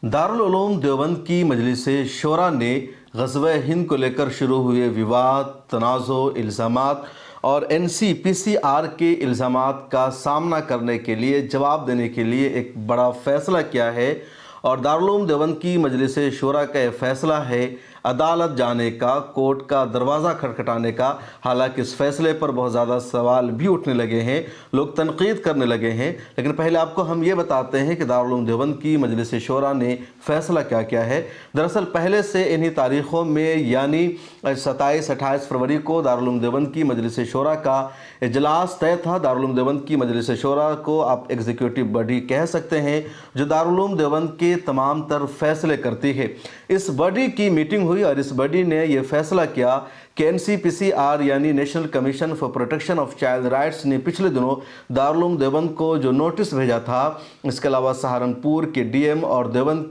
दारुल उलूम देवबंद की मजलिस शोरा ने ग़ज़वा हिंद को लेकर शुरू हुए विवाद, तनाज़ो, इल्ज़ामात और NCPCR के इल्ज़ामात का सामना करने के लिए जवाब देने के लिए एक बड़ा फ़ैसला किया है। और दारुल उलूम देवबंद की मजलिस शोरा का यह फ़ैसला है अदालत जाने का, कोर्ट का दरवाज़ा खटखटाने का। हालांकि इस फैसले पर बहुत ज़्यादा सवाल भी उठने लगे हैं, लोग तनकीद करने लगे हैं। लेकिन पहले आपको हम ये बताते हैं कि दारुल उलूम देवबंद की मजलिस शोरा ने फ़ैसला क्या किया है। दरअसल पहले से इन्हीं तारीख़ों में यानी 27-28 फरवरी को दारुल उलूम देवबंद की मजलिस शोरा का इजलास तय था। दारुल उलूम देवबंद की मजलिस शोरा को आप एग्जीक्यूटिव बॉडी कह सकते हैं, जो दारुल उलूम देवबंद के तमाम तर फैसले करती है। इस बॉडी की मीटिंग हुई और इस बॉडी ने यह फैसला किया कि NCPCR यानी national commission for protection of child rights ने पिछले दिनों दारुल उलूम देवबंद को जो नोटिस भेजा था, इसके अलावा सहारनपुर के DM और देवबंद